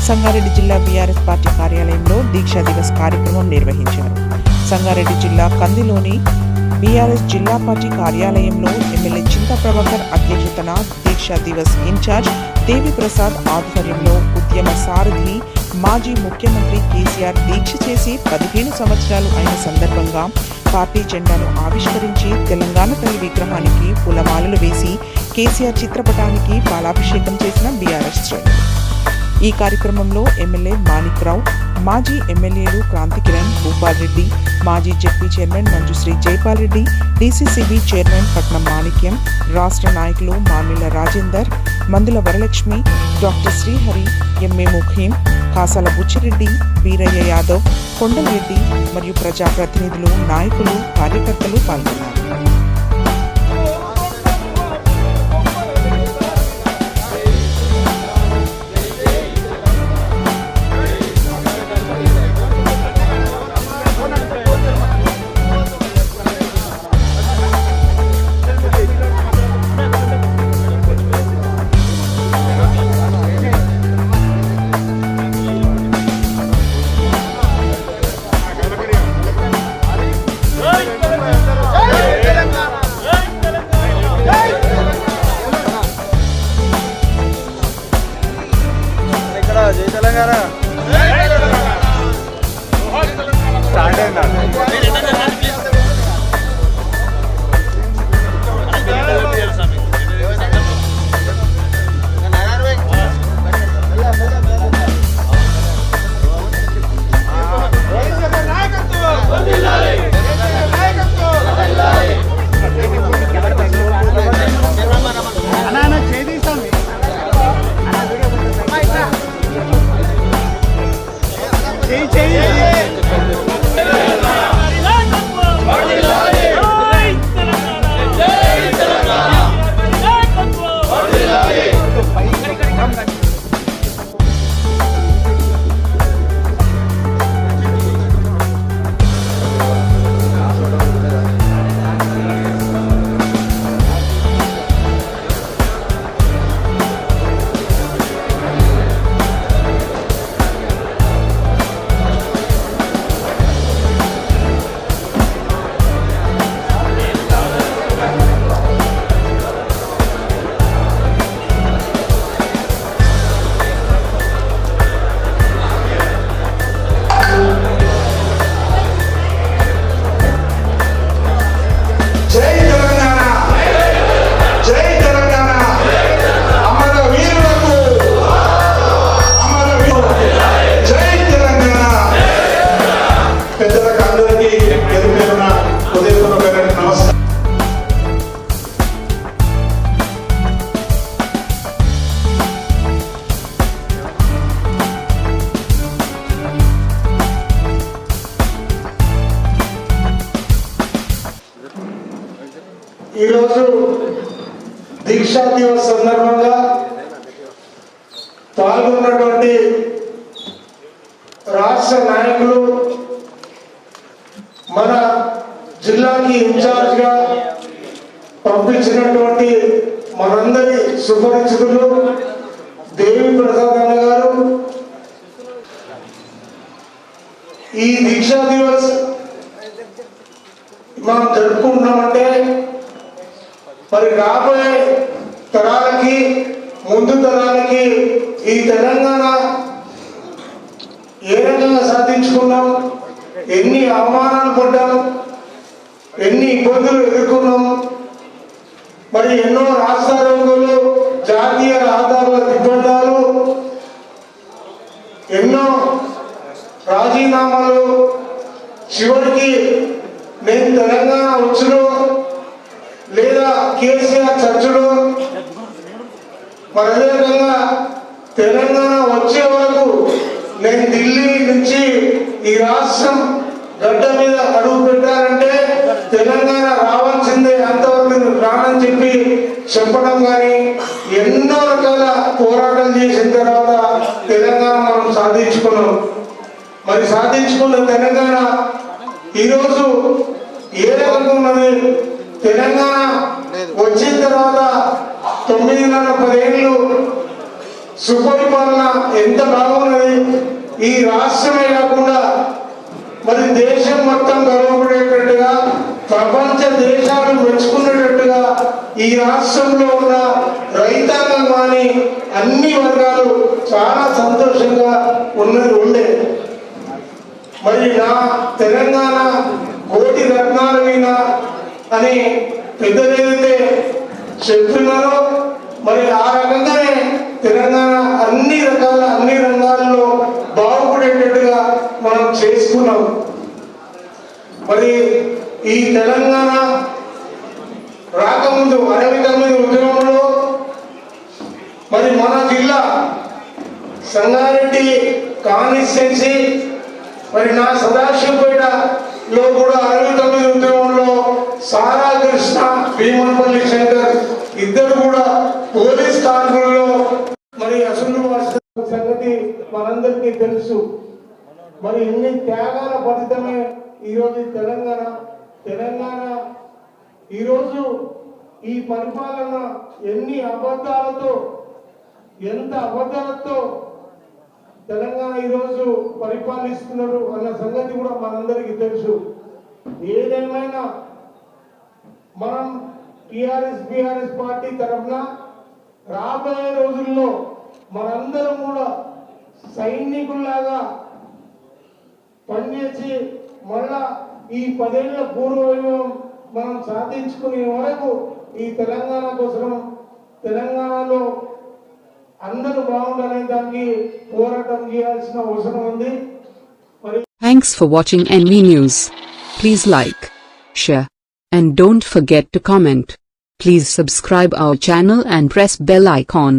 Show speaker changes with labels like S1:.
S1: సంగారెడ్డి జిల్లా BRS party కార్యాలయంలో దీక్షా దివస్ కార్యక్రమం నిర్వహించారు. సంగారెడ్డి జిల్లా కందిలోని బీఆర్ఎస్ జిల్లా పార్టీ కార్యాలయంలో ఎమ్మెల్యే చింతా ప్రభాకర్ అధ్యక్షతన దీక్షా దివస్ ఇన్ఛార్జ్ దేవి ప్రసాద్ ఆధ్వర్యంలో ఉద్యమ సారథి మాజీ ముఖ్యమంత్రి కేసీఆర్ దీక్ష చేసి 15 సంవత్సరాలు అయిన సందర్భంగా పార్టీ జెండాను ఆవిష్కరించి తెలంగాణ తల్లి విగ్రహానికి పూలమాలలు వేసి కేసీఆర్ చిత్రపటానికి పాలాభిషేకం చేసిన బీఆర్ఎస్ శ్రేణులు. ఈ కార్యక్రమంలో ఎమ్మెల్యే మాణిక్రావు, మాజీ ఎమ్మెల్యేలు క్రాంతి కిరణ్, భూపాల్ రెడ్డి, మాజీ ZP chairman Manjushree Jaipal Reddy, DCCB chairman పట్నం మాణిక్యం, రాష్ట్ర నాయకులు మామిళ్ళ రాజేందర్, మందుల వరలక్ష్మి, డాక్టర్ శ్రీహరి, ఎంఏ ముఖీం, కాసాల బుచ్చిరెడ్డి, వీరయ్య యాదవ్, కొండలరెడ్డి మరియు ప్రజాప్రతినిధులు, నాయకులు, కార్యకర్తలు పాల్గొన్నారు.
S2: జై తెలంగాణ స్టార్ట్ అయిందా?
S3: ఈరోజు దీక్షా దివస్ సందర్భంగా పాల్గొన్నటువంటి రాష్ట్ర నాయకులు, మన జిల్లాకి ఇన్ఛార్జ్గా పంపించినటువంటి మనందరి సుపరిచితులు దేవి ప్రసాద్ అన్న గారు, ఈ దీక్షా దివస్ మనం జరుపుకుంటున్నామంటే మరి రాబోయే తరాలకి, ముందు తరాలకి ఈ తెలంగాణ ఏ రకంగా సాధించుకున్నాం, ఎన్ని అవమానాలు పడ్డాం, ఎన్ని ఇబ్బందులు ఎదుర్కొన్నాం, మరి ఎన్నో రాష్ట్రాలు, జాతీయ రహదారుల దిగ్బంధాలు, ఎన్నో రాజీనామాలు, చివరికి నేను తెలంగాణ వచ్చును లేదా కేసీఆర్ చర్చలు, మరి అదేవిధంగా తెలంగాణ వచ్చే వరకు నేను ఢిల్లీ నుంచి ఈ రాష్ట్రం గడ్డ మీద అడుగు పెట్టారంటే తెలంగాణ రావాల్సిందే, అంతవరకు నేను రానని చెప్పి చెప్పడం కానీ ఎన్నో రకాల పోరాటాలు చేసిన తర్వాత తెలంగాణ మనం సాధించుకున్నాం. మరి సాధించుకున్న తెలంగాణ ఈరోజు ఏ రకంగా ఉన్నది? తెలంగాణ వచ్చిన తర్వాత 9.5 10 ఏళ్ళు సుపరిపాలన ఎంత బాగున్నది. ఈ రాష్ట్రమే కాకుండా మరి దేశం మొత్తం గర్వపడేటట్టుగా, ప్రపంచ దేశాలు మెచ్చుకునేటట్టుగా ఈ రాష్ట్రంలో ఉన్న రైతాంగం కానీ అన్ని వర్గాలు చాలా సంతోషంగా ఉండే. మరి నా తెలంగాణ కోటి రత్నాల మీద అని పెద్దలైతే చెప్తున్నారో మరి ఆ రకంగానే తెలంగాణ అన్ని రంగాల్లో బాగుపడేటట్టుగా మనం చేసుకున్నాం. మరి ఈ తెలంగాణ రాకముందు 69 ఉద్యమంలో మరి మన జిల్లా సంగారెడ్డి కాన్స్టిట్యున్సీ మరి నా సదాశివపేటలో కూడా 69 ఉద్యమంలో సారా కృష్ణ, భీమన్పల్లి శంకర్ ఇద్దరు కూడా పోలీస్ కాన్పుల్లో మరి అసలు సంగతి మనందరికీ తెలుసు. మరి ఎన్ని త్యాగాల ఫలితమే ఈరోజు తెలంగాణ ఈరోజు ఈ పరిపాలన ఎంత అబద్ధాలతో తెలంగాణ ఈరోజు పరిపాలిస్తున్నారు అన్న సంగతి కూడా మనందరికీ తెలుసు. ఏదేమైనా మనం బీఆర్ఎస్ పార్టీ తరఫున రాబోయే రోజుల్లో మనందరం కూడా సైనికుల్లాగా పనిచేసి మళ్ళా ఈ 10 ఏళ్ల పూర్వవైభవం మనం సాధించుకునే వరకు ఈ తెలంగాణ కోసం తెలంగాణలో అందరూ బాగుండాలనే దానికి పోరాటం చేయాల్సిన అవసరం ఉంది.
S4: Thanks for watching NV News. Please like, share, and don't forget to comment. Please subscribe our channel and press bell icon.